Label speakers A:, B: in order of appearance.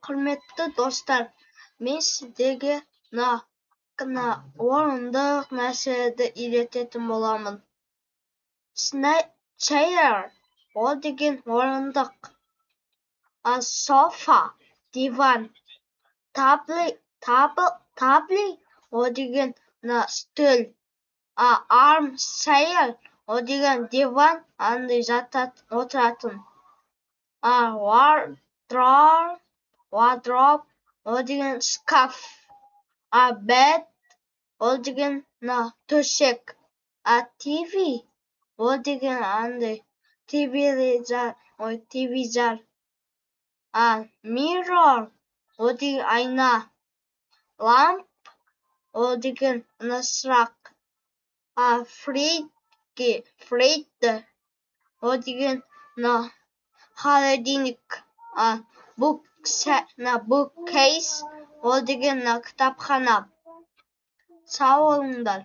A: құрметті достар, мен сіздерге орындық нәрселерді үйрететін боламын. Chair, ол деген орындық. Sofa, диван. Table, ол деген стөл. Armchair, ол деген диван, андай отыратын. Wardrobe, ол деген шкаф. Bed, ол деген төсек. TV, ол деген андай телевизор. Mirror, ол деген айна. Lamp, ол деген шырақ. Fridge, ол деген холодильник. Bookcase, ол деген кітапхана. Сау болыңдар.